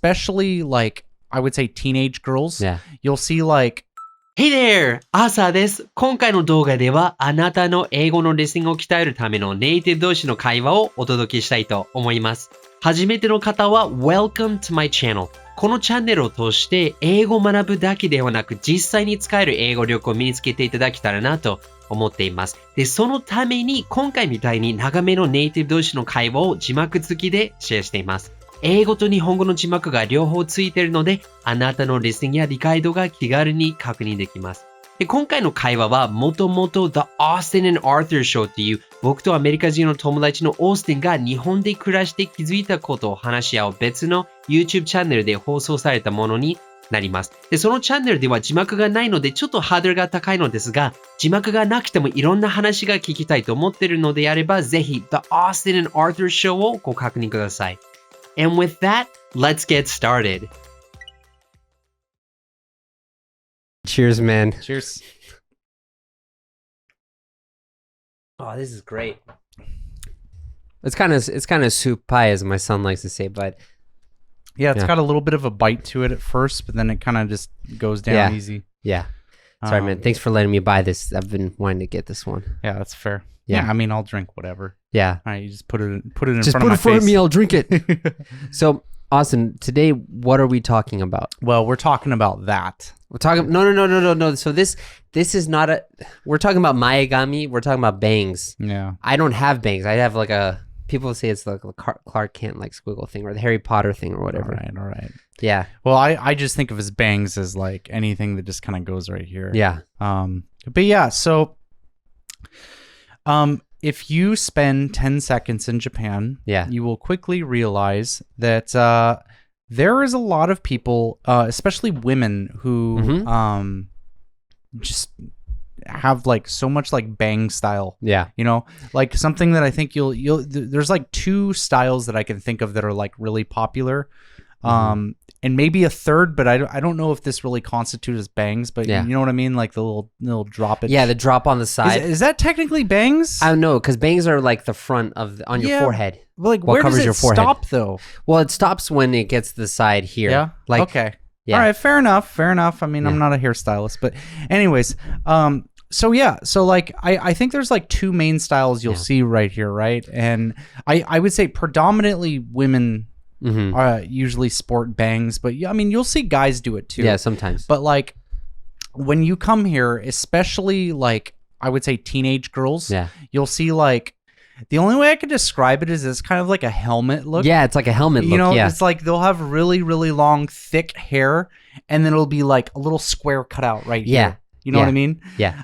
especially like I would say teenage girls. Yeah. You'll see like Hey there! アーサーです。今回の動画ではあなたの英語のレッスンを鍛えるためのネイティブ同士の会話をお届けしたいと思います。初めての方は Welcome to my channel。このチャンネルを通して英語を学ぶだけではなく実際に使える英語力を身につけていただけたらなと思っています。で、そのために今回みたいに長めのネイティブ同士の会話を字幕付きでシェアしています。英語と日本語の字幕が両方ついているので、あなたのリスニングや理解度が気軽に確認できます。で、今回の会話はもともと The Austin and Arthur Show っていう僕とアメリカ人の友達のオースティンが日本で暮らして気づいたことを話し合う別の YouTube チャンネルで放送されたものになります。で、そのチャンネルでは字幕がないのでちょっとハードルが高いのですが、字幕がなくてもいろんな話が聞きたいと思っているのであれば、ぜひ The Austin and Arthur Show をご確認ください。And with that, let's get started. Cheers, man. cheers. Oh, this is great. It's kind of soup pie, as my son likes to say, but Yeah, it's got a little bit of a bite to it at first, but then it kind of just goes down easy. Yeah. Sorry, man. Thanks for letting me buy this. I've been wanting to get this one. Yeah, that's fair. Yeah. I mean, I'll drink whatever. Yeah. All right, you just put it in front of my face. Just put it in front of me. I'll drink it. So, Austin, today, what are we talking about? Well, we're talking about that. We're talking no. So this is not we're talking about Maegami. We're talking about bangs. Yeah. I don't have bangs. I have like people say it's like a Clark Kent like squiggle thing or the Harry Potter thing or whatever. All right. Yeah. Well, I just think of as bangs as like anything that just kind of goes right here. Yeah. But yeah, so if you spend 10 seconds in Japan, you will quickly realize that there is a lot of people, especially women, who just have like so much like bang style. Yeah. You know, like something that I think there's like two styles that I can think of that are like really popular. And maybe a third, but I don't know if this really constitutes as bangs, but you know what I mean? Like the little drop it. Yeah, the drop on the side. Is that technically bangs? I don't know, because bangs are like the front on your forehead. Well, like where does it stop though? Well, it stops when it gets to the side here. Yeah. Like, okay. Yeah. All right. Fair enough. I mean, I'm not a hairstylist, but anyways, so like I think there's like two main styles you'll see right here, right? And I would say predominantly women usually sport bangs, but I mean, you'll see guys do it too. Yeah, sometimes. But like when you come here, especially like I would say teenage girls, you'll see like the only way I could describe it is it's kind of like a helmet look. Yeah, it's like a helmet look. You know, it's like they'll have really, really long, thick hair, and then it'll be like a little square cut out right here. You know what I mean? Yeah.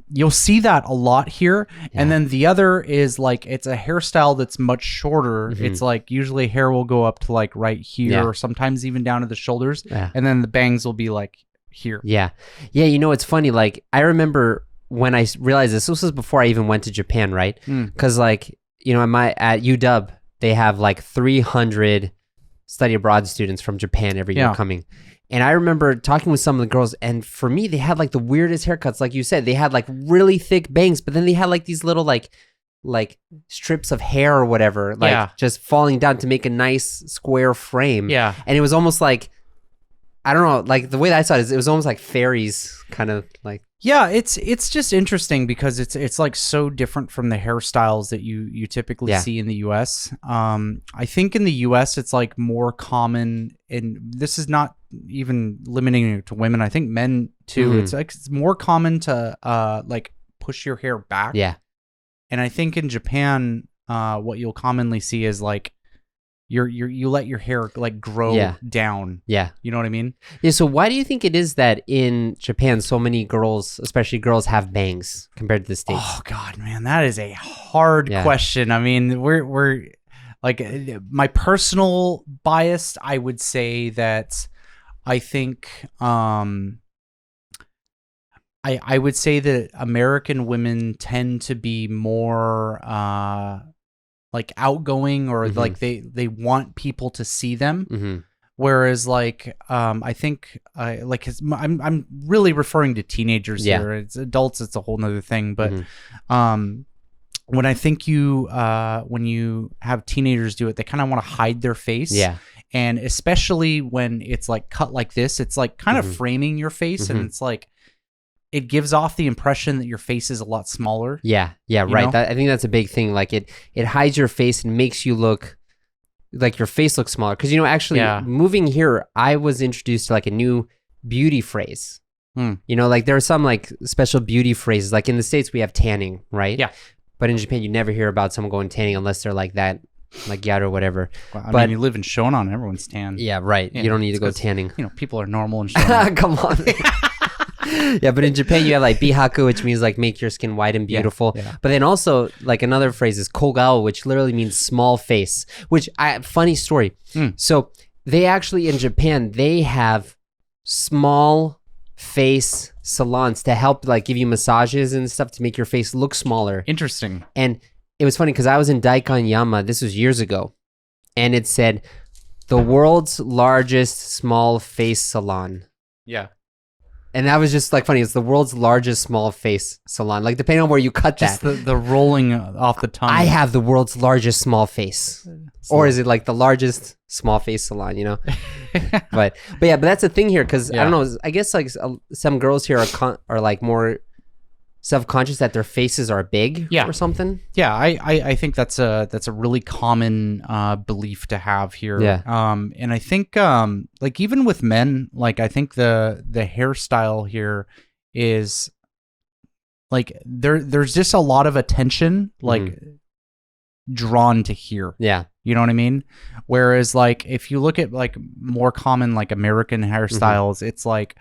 You'll see that a lot here. And then the other is like, it's a hairstyle that's much shorter. It's like usually hair will go up to like right here or sometimes even down to the shoulders. And then the bangs will be like here. Yeah. Yeah. You know, it's funny. Like I remember when I realized this was before I even went to Japan, right? Because like, you know, at UW, they have like 300 study abroad students from Japan every year coming. And I remember talking with some of the girls, and for me, they had like the weirdest haircuts. Like you said, they had like really thick bangs, but then they had like these little like strips of hair or whatever, like just falling down to make a nice square frame. Yeah. And it was almost like, I don't know, like the way that I saw it, it was almost like fairies kind of like. Yeah, it's just interesting because it's like so different from the hairstyles that you typically see in the US. I think in the US it's like more common, and this is not even limiting it to women. I think men too. It's like it's more common to like push your hair back. Yeah. And I think in Japan, what you'll commonly see is like you let your hair like grow down. Yeah. You know what I mean? Yeah. So why do you think it is that in Japan so many girls, especially girls, have bangs compared to the States? Oh God, man, that is a hard question. I mean, we're like my personal bias, I would say that I think I would say that American women tend to be more like outgoing, or like they want people to see them. Whereas like I think like I'm really referring to teenagers here. It's adults, it's a whole nother thing. But when I think when you have teenagers do it, they kind of want to hide their face. Yeah. And especially when it's like cut like this, it's like kind of framing your face, and it's like it gives off the impression that your face is a lot smaller. Yeah, right. I think that's a big thing. Like it hides your face and makes you look like your face looks smaller. Because actually moving here, I was introduced to like a new beauty phrase. Like there are some like special beauty phrases. Like in the States, we have tanning, right? Yeah. But in Japan, you never hear about someone going tanning unless they're like that, like yard or whatever. Well, I mean, you live in Shonan, everyone's tan. Yeah, right. You don't need to go tanning. People are normal in Shonan. Come on. Yeah, but in Japan, you have like bihaku, which means like make your skin white and beautiful. Yeah. But then also like another phrase is kogao, which literally means small face, funny story. So they actually in Japan, they have small face salons to help like give you massages and stuff to make your face look smaller. Interesting. And it was funny because I was in Daikanyama, this was years ago, and it said the world's largest small face salon. Yeah. And that was just like funny. It's the world's largest small face salon. Like depending on where you cut just that. the rolling off the tongue. I have the world's largest small face. Or is it like the largest small face salon, But that's the thing here because I don't know. I guess like some girls here are like more self-conscious that their faces are big or something. Yeah, I think that's a really common belief to have here. Yeah. And I think like even with men, like I think the hairstyle here is like there's just a lot of attention like drawn to here. Yeah. You know what I mean? Whereas like if you look at like more common like American hairstyles, it's like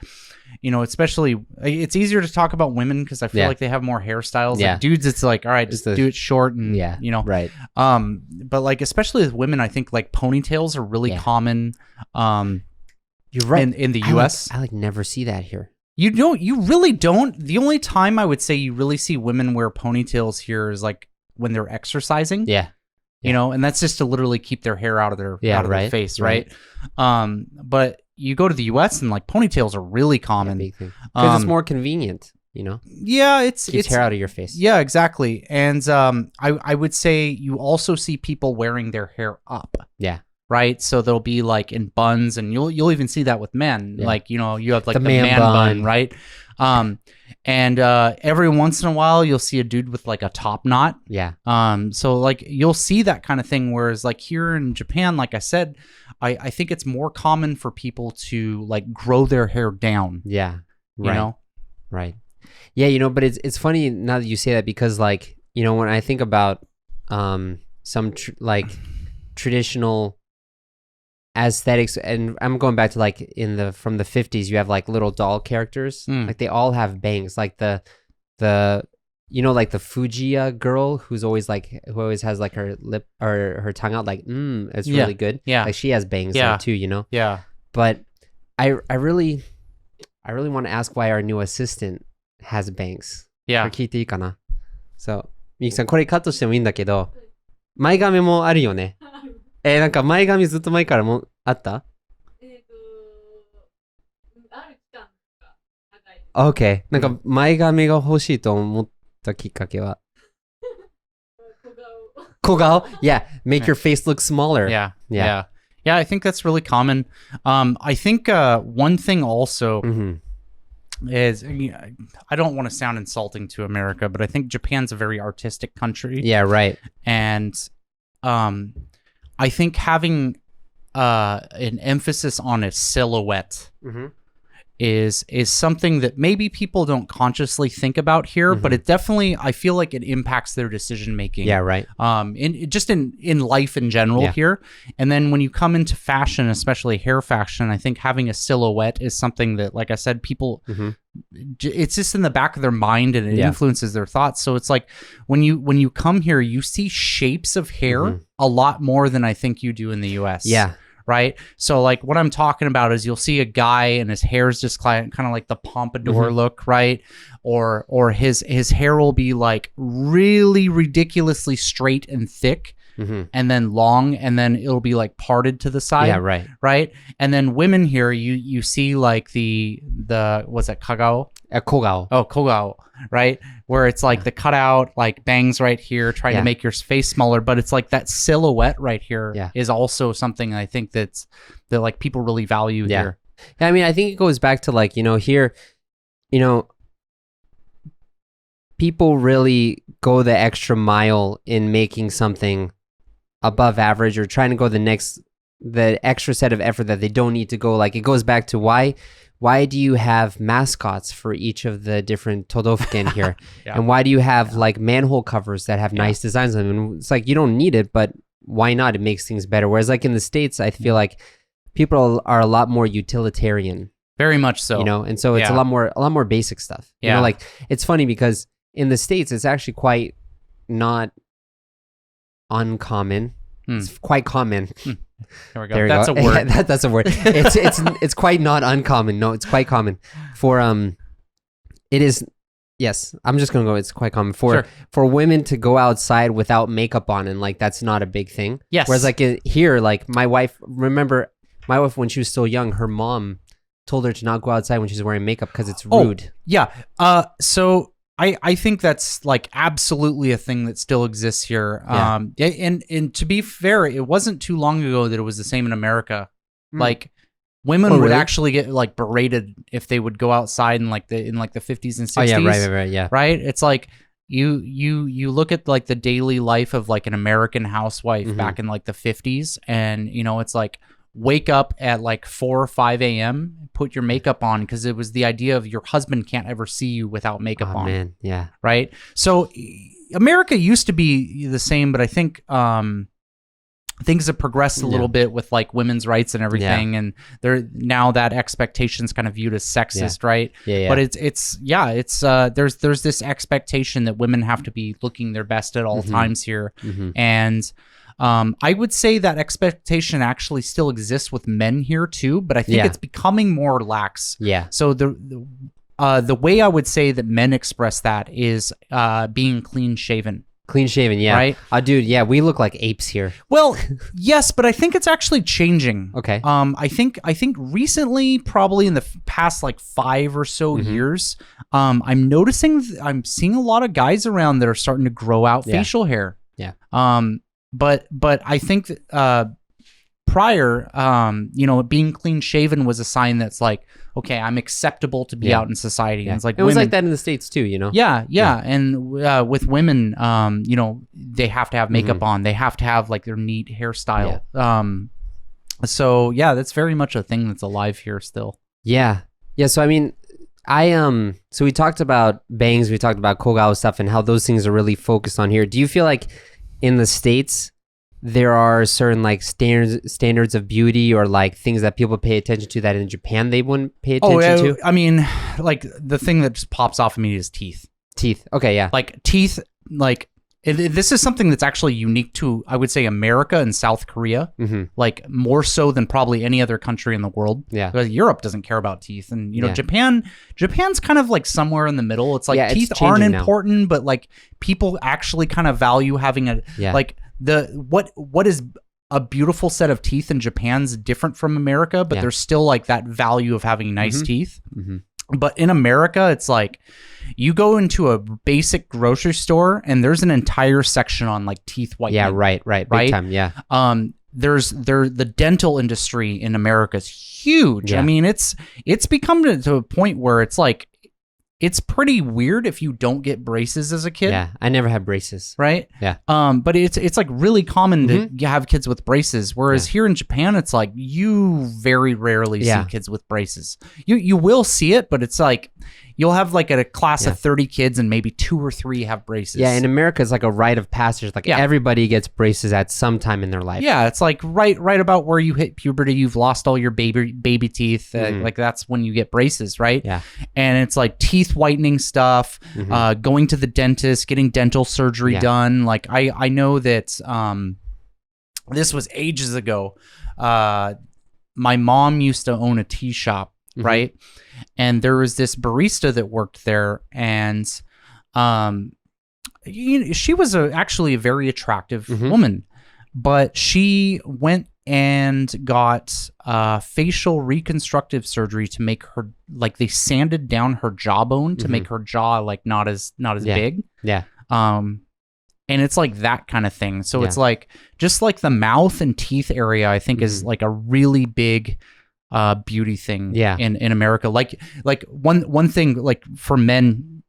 especially it's easier to talk about women because I feel like they have more hairstyles. Yeah. Like dudes, it's like all right, just do it short and right. But like especially with women, I think like ponytails are really common. You're right. In the US. I like never see that here. You really don't. The only time I would say you really see women wear ponytails here is like when they're exercising. Yeah. And that's just to literally keep their hair out of their their face, right? But you go to the US and like ponytails are really common because it's more convenient, Yeah, keeps hair out of your face. Yeah, exactly. And I would say you also see people wearing their hair up. Yeah. Right, so they'll be like in buns, and you'll even see that with men. Yeah. Like you have like the man bun, right? And every once in a while you'll see a dude with like a top knot. Yeah. So like you'll see that kind of thing. Whereas like here in Japan, like I said, I think it's more common for people to like grow their hair down. Yeah. Right. Right. Yeah. But it's funny now that you say that because like when I think about some traditional aesthetics, and I'm going back to like from the 50s, you have like little doll characters, like they all have bangs, like the like the Fujiya girl who always has like her lip or her tongue out like it's really good, like she has bangs there too, yeah. But I really want to ask why our new assistant has bangs. これ聞いていいかな? So みゆきさんこれカットしてもいいんだけど前髪もあるよね。なんか前髪ずっと前からもあった？OK。なんか前髪が欲しいと思ったきっかけは小顔? Yeah, make your face look smaller. Yeah, I think that's really common. I think one thing also is, I don't want to sound insulting to America, but I think Japan's a very artistic country. Yeah, right. And I think having an emphasis on a silhouette is something that maybe people don't consciously think about here, but it definitely, I feel like it impacts their decision making. Yeah, right. In life in general here. And then when you come into fashion, especially hair fashion, I think having a silhouette is something that, like I said, people it's just in the back of their mind and it influences their thoughts. So it's like when you come here, you see shapes of hair a lot more than I think you do in the US. Yeah. Right. So like what I'm talking about is you'll see a guy and his hair's just kind of like the pompadour look, right? Or his hair will be like really ridiculously straight and thick. and then long, and then it'll be like parted to the side. Yeah, right. Right. And then women here, you see like the what's that, kagao? Kogao. Oh, kogao, right? Where it's like the cutout, like bangs right here, trying to make your face smaller, but it's like that silhouette right here is also something I think that like people really value here. Yeah, I mean, I think it goes back to like, here, people really go the extra mile in making something above average or trying to go the extra set of effort that they don't need to go. Like, it goes back to why do you have mascots for each of the different todofuken here? And why do you have like manhole covers that have nice designs on them? And it's like, you don't need it, but why not? It makes things better. Whereas like in the States, I feel like people are a lot more utilitarian. Very much so. And so it's a lot more basic stuff. Like, it's funny because in the States, it's actually quite not uncommon. It's quite common. There we go. That's a word. That's a word. It's quite not uncommon. No, it's quite common. It is. Yes, I'm just gonna go. It's quite common for women to go outside without makeup on, and like that's not a big thing. Yes. Whereas like here, like my wife when she was still young, her mom told her to not go outside when she's wearing makeup because it's rude. So I think that's like absolutely a thing that still exists here. And to be fair, it wasn't too long ago that it was the same in America. Like women would actually get like berated if they would go outside in like the 50s and 60s. Oh yeah, right, yeah. Right? It's like you look at like the daily life of like an American housewife back in like the 50s, and it's like wake up at like 4 or 5 a.m., put your makeup on, because it was the idea of your husband can't ever see you without makeup on. Man, yeah. Right? So America used to be the same, but I think things have progressed a little bit with like women's rights and everything, and now that expectation's kind of viewed as sexist, right? Yeah. But it's there's this expectation that women have to be looking their best at all times here, and I would say that expectation actually still exists with men here too, but I think it's becoming more lax. Yeah. So the way I would say that men express that is being clean shaven. Clean shaven, yeah. Right? Dude, yeah, we look like apes here. Well, yes, but I think it's actually changing. Okay. I think recently, probably in the past like 5 or so years, I'm noticing I'm seeing a lot of guys around that are starting to grow out facial hair. Yeah. But I think that, prior, being clean shaven was a sign that's like, okay, I'm acceptable to be out in society. And it's like it was like that in the States too, Yeah. And with women, they have to have makeup on. They have to have like their neat hairstyle. So yeah, that's very much a thing that's alive here still. Yeah. So I mean, so we talked about bangs, we talked about kogao stuff and how those things are really focused on here. Do you feel like in the States there are certain like standards of beauty or like things that people pay attention to that in Japan they wouldn't pay attention to? I mean, like the thing that just pops off of me is teeth. Okay, yeah. Like teeth, like this is something that's actually unique to, I would say, America and South Korea, like more so than probably any other country in the world. Yeah. Because Europe doesn't care about teeth, and Japan's kind of like somewhere in the middle. It's like teeth aren't important, but like people actually kind of value having like what is a beautiful set of teeth in Japan's different from America, but there's still like that value of having nice teeth. But in America, it's like you go into a basic grocery store and there's an entire section on like teeth whitening. Yeah, right. Big time, yeah. The dental industry in America is huge. Yeah. I mean, it's become to a point where it's like, it's pretty weird if you don't get braces as a kid. Yeah, I never had braces. Right? Yeah. But it's like really common to have kids with braces. Whereas here in Japan, it's like you very rarely see kids with braces. You will see it, but it's like you'll have like a class of 30 kids and maybe 2 or 3 have braces. Yeah, in America, it's like a rite of passage. Like everybody gets braces at some time in their life. Yeah, it's like right about where you hit puberty, you've lost all your baby teeth. Like that's when you get braces, right? Yeah. And it's like teeth whitening stuff, going to the dentist, getting dental surgery done. Like I know that this was ages ago. My mom used to own a tea shop, right? And there was this barista that worked there, and she was actually a very attractive woman. but she went and got facial reconstructive surgery to make her, like, they sanded down her jawbone to make her jaw like not as big. Yeah. And it's like that kind of thing. So it's like just like the mouth and teeth area, I think is like a really big beauty thing in America. Like one thing like for men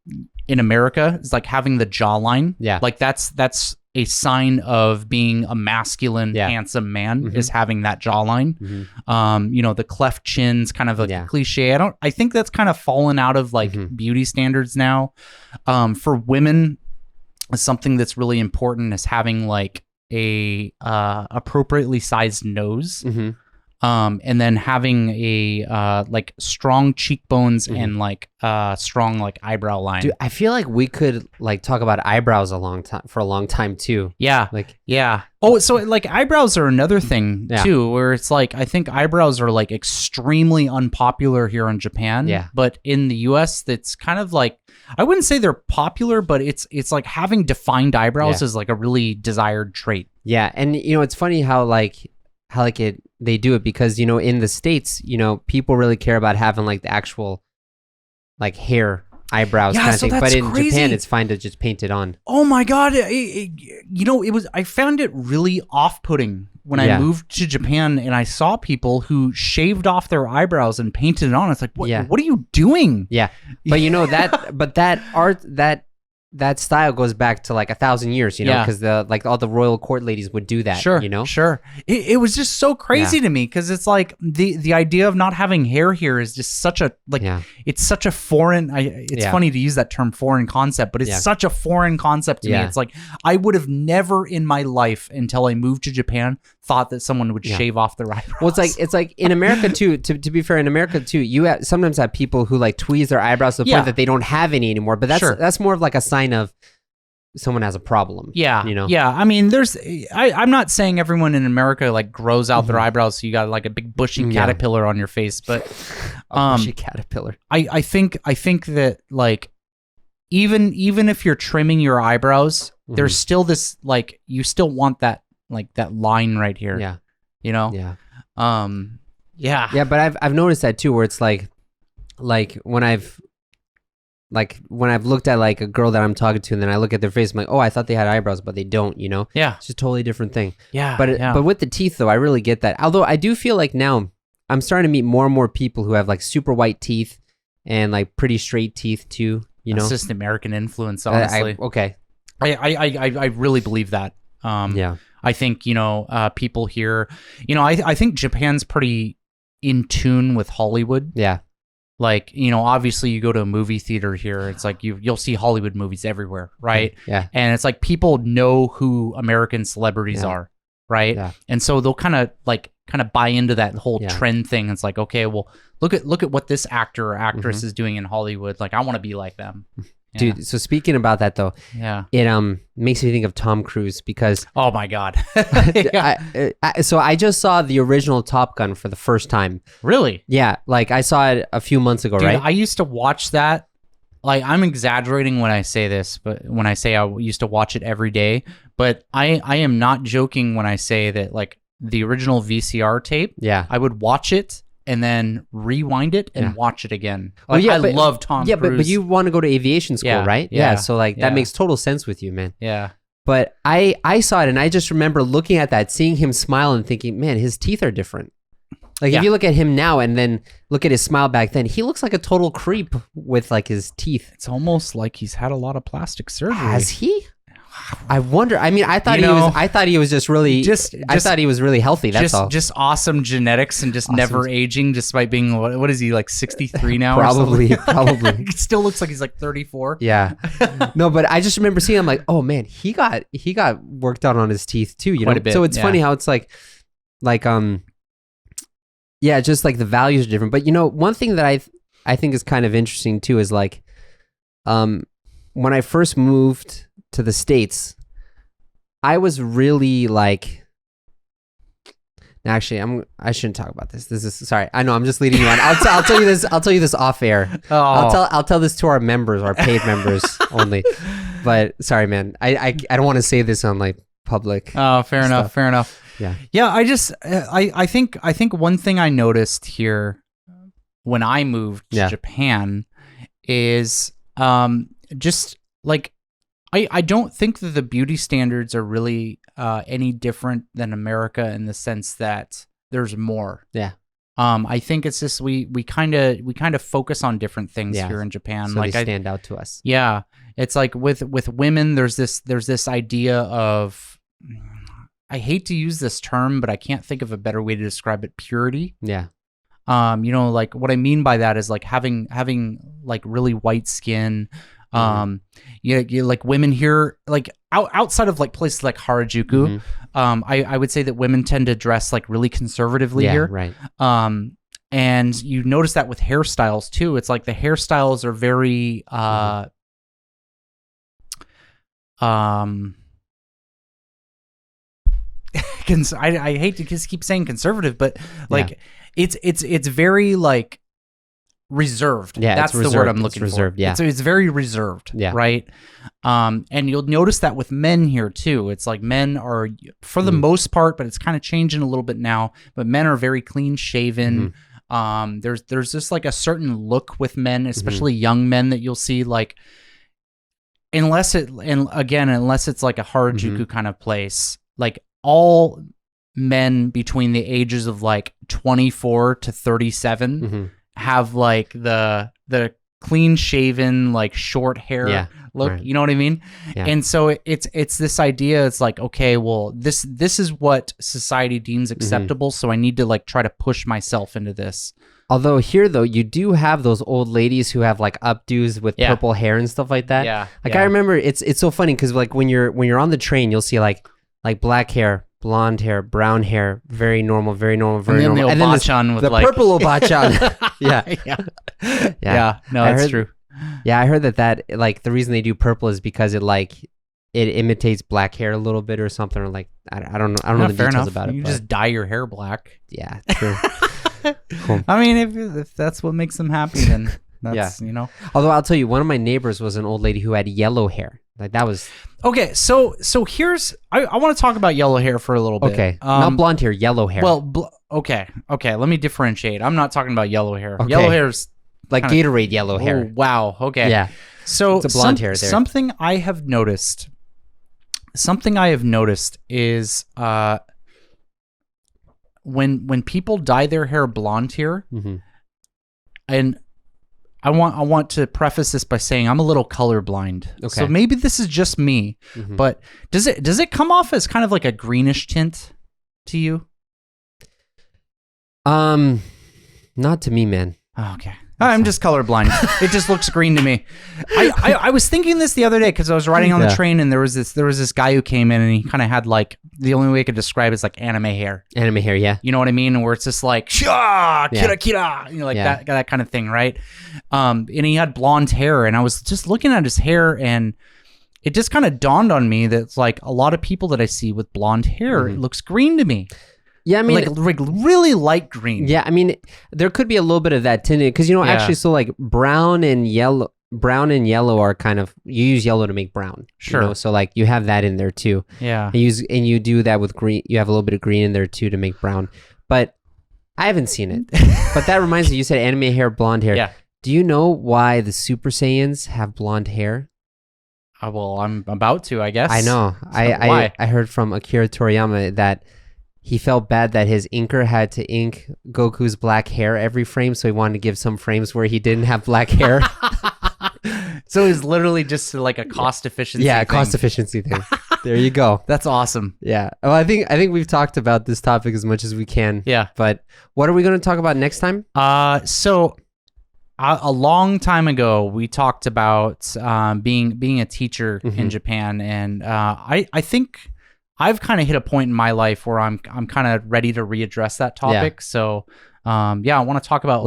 in America is like having the jawline. Yeah. Like that's a sign of being a masculine, handsome man is having that jawline. You know, the cleft chin's kind of like a cliche. I think that's kind of fallen out of like beauty standards now. For women, something that's really important is having like a appropriately sized nose. And then having a like strong cheekbones and like strong like eyebrow line. Dude, I feel like we could like talk about eyebrows for a long time too. Yeah. Like Oh, so like eyebrows are another thing too, where it's like I think eyebrows are like extremely unpopular here in Japan. Yeah. But in the US, that's kind of like, I wouldn't say they're popular, but it's like having defined eyebrows is like a really desired trait. Yeah, and you know it's funny how they do it because, you know, in the States, you know, people really care about having like the actual like hair eyebrows kind of thing. But in Japan, it's fine to just paint it on. Oh my God. You know, I found it really off-putting when I moved to Japan and I saw people who shaved off their eyebrows and painted it on. It's like, what are you doing? Yeah. But you know, that style goes back to like 1,000 years, you know, because like all the royal court ladies would do that. Sure, you know. Sure. It was just so crazy to me because it's like the idea of not having hair here is just such a it's such a foreign. It's funny to use that term, foreign concept, but it's such a foreign concept to me. It's like I would have never in my life until I moved to Japan thought that someone would shave off their eyebrows. Well, it's like in America too. To be fair, in America too, you sometimes have people who like tweeze their eyebrows to the point that they don't have any anymore. But that's more of like a sign of someone has a problem. Yeah, you know. Yeah, I mean, I'm not saying everyone in America like grows out their eyebrows, so you got like a big bushy caterpillar on your face, but bushy caterpillar. I think that like even if you're trimming your eyebrows, there's still this like you still want that like that line right here. Yeah, you know. Yeah. Yeah. But I've noticed that too, where it's like when I've looked at like a girl that I'm talking to and then I look at their face, I'm like, oh, I thought they had eyebrows, but they don't, you know? Yeah. It's a totally different thing. Yeah. But with the teeth though, I really get that. Although I do feel like now I'm starting to meet more and more people who have like super white teeth and like pretty straight teeth too, you know? It's just American influence, honestly. Okay. I really believe that. I think, you know, people here, you know, I think Japan's pretty in tune with Hollywood. Yeah. Like, you know, obviously you go to a movie theater here, it's like you'll see Hollywood movies everywhere, right? Yeah. And it's like people know who American celebrities are, right? Yeah. And so they'll kind of buy into that whole trend thing. It's like, okay, well, look at what this actor or actress is doing in Hollywood. Like, I want to be like them. Yeah. Dude, so speaking about that though, it makes me think of Tom Cruise because oh my God. So I just saw the original Top Gun for the first time. Really? Yeah, like I saw it a few months ago. Dude, right? I used to watch that. Like, I'm exaggerating when I say this, but when I say I used to watch it every day, but I am not joking when I say that like the original VCR tape, I would watch it and then rewind it and watch it again. Like, I love Tom Cruise. Yeah, but you want to go to aviation school, right? Yeah. So like that makes total sense with you, man. Yeah. But I saw it and I just remember looking at that, seeing him smile and thinking, man, his teeth are different. Like if you look at him now and then look at his smile back then, he looks like a total creep with like his teeth. It's almost like he's had a lot of plastic surgery. Has he? I wonder. I mean, I thought he was just really. I thought he was really healthy. That's all. Just awesome genetics and just never aging, despite being what is he like 63 now? Probably. He still looks like he's like 34. Yeah. No, but I just remember seeing him like, oh man, he got worked out on his teeth too. You know, so it's funny how it's like, yeah, just like the values are different. But you know, one thing that I think is kind of interesting too is like, when I first moved to the States, I was really like, actually, I shouldn't talk about this. This is, sorry. I know I'm just leading you on. I'll tell you this. I'll tell you this off air. Oh. I'll tell this to our members, our paid members only. But sorry, man. I don't want to say this on like public. Oh, fair enough. stuff. Fair enough. Yeah. Yeah. I think one thing I noticed here when I moved to Japan is just like I don't think that the beauty standards are really any different than America in the sense that there's more. Yeah. I think it's just we kind of focus on different things here in Japan. So like they stand out to us. Yeah, it's like with women, there's this idea of, I hate to use this term, but I can't think of a better way to describe it. Purity. Yeah. Like what I mean by that is like having like really white skin. You like women here, like outside of like places like Harajuku, I would say that women tend to dress like really conservatively here. Right. And you notice that with hairstyles too. It's like the hairstyles are very, I hate to just keep saying conservative, but like it's very like reserved. Yeah, that's the word I'm looking reserved, for. Yeah, it's very reserved. Yeah, right. And you'll notice that with men here too. It's like men are, for the most part, but it's kind of changing a little bit now. But men are very clean shaven. There's just like a certain look with men, especially young men, that you'll see like. Unless it's like a Harajuku kind of place, like all men between the ages of like 24 to 37 have like the clean shaven, like short hair look. Right. You know what I mean? Yeah. And so it's this idea. It's like, okay, well, this is what society deems acceptable. So I need to like try to push myself into this. Although here, though, you do have those old ladies who have like updos with purple hair and stuff like that. Yeah. Like I remember, it's so funny because like when you're on the train, you'll see like black hair, blonde hair, brown hair, very normal, very normal, very normal. And then the obachan with the like purple obachan. Yeah. No, that's true. Yeah, I heard that like the reason they do purple is because it imitates black hair a little bit or something, or like I don't know the details about it. You just dye your hair black. Yeah, true. Cool. I mean, if that's what makes them happy, then that's, you know. Although I'll tell you, one of my neighbors was an old lady who had yellow hair. Like that was... Okay, so here's... I want to talk about yellow hair for a little bit. Okay, not blonde hair, yellow hair. Well, okay, let me differentiate. I'm not talking about yellow hair. Okay. Yellow hair's... Like Gatorade yellow hair. Oh, wow, okay. Yeah. So it's a blonde hair there. Something I have noticed is... When people dye their hair blonde here, and I want to preface this by saying I'm a little colorblind. Okay. So maybe this is just me, but does it come off as kind of like a greenish tint to you? Not to me, man. Oh, okay. I'm just colorblind. It just looks green to me. I was thinking this the other day because I was riding on the train and there was this guy who came in and he kind of had like, the only way I could describe it is like anime hair. Anime hair, yeah. You know what I mean? Where it's just like, kira, kira, you know, like that kind of thing, right? And he had blonde hair and I was just looking at his hair and it just kind of dawned on me that it's like a lot of people that I see with blonde hair, it looks green to me. Yeah, I mean, like really light green. Yeah, I mean, there could be a little bit of that tinted because actually, so like brown and yellow are kind of, you use yellow to make brown. Sure. So like you have that in there too. Yeah. And you do that with green. You have a little bit of green in there too to make brown. But I haven't seen it. But that reminds me, you said anime hair, blonde hair. Yeah. Do you know why the Super Saiyans have blonde hair? Well, I'm about to, I guess. I know. So why? I heard from Akira Toriyama that he felt bad that his inker had to ink Goku's black hair every frame, so he wanted to give some frames where he didn't have black hair. So it's literally just like a cost efficiency thing. Cost efficiency thing. There you go. That's awesome. Yeah. Well, I think we've talked about this topic as much as we can. Yeah. But what are we going to talk about next time? So a long time ago, we talked about being a teacher in Japan, and I think I've kind of hit a point in my life where I'm kind of ready to readdress that topic. Yeah. So, I want to talk about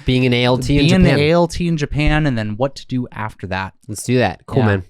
being an ALT in Japan. Being an ALT in Japan, and then what to do after that. Let's do that. Cool, man.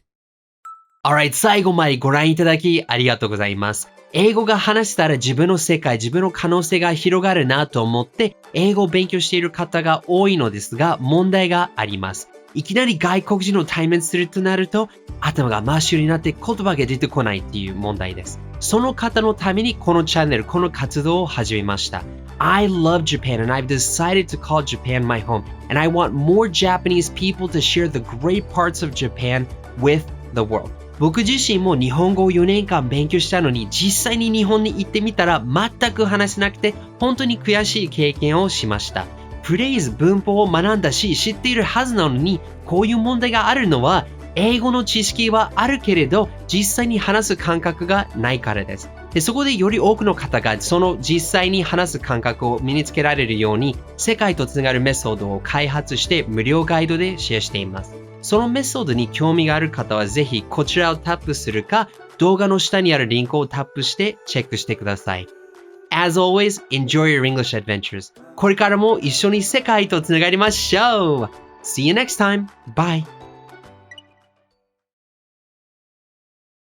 Alright, 最後までご覧いただきありがとうございます。英語が話したら自分の世界、自分の可能性が広がるなと思って、英語を勉強している方が多いのですが、問題があります。いきなり外国人の対面するとなると、頭が真っ白になって言葉が出てこないっていう問題です。その方のためにこのチャンネル、この活動を始めました。I love Japan and I've decided to call Japan my home. And I want more Japanese people to share the great parts of Japan with the world. 僕自身も日本語を4年間勉強したのに、実際に日本に行ってみたら全く話せなくて、本当に悔しい経験をしました。フレーズ、文法を学んだし、知っているはずなのに、こういう問題があるのは、英語の知識はあるけれど、実際に話す感覚がないからです。で、そこでより多くの方がその実際に話す感覚を身につけられるように、世界とつながるメソッドを開発して無料ガイドでシェアしています。そのメソッドに興味がある方はぜひこちらをタップするか、動画の下にあるリンクをタップしてチェックしてください。As always, enjoy your English adventures. これからも一緒に世界とつながりましょう。See you next time. Bye.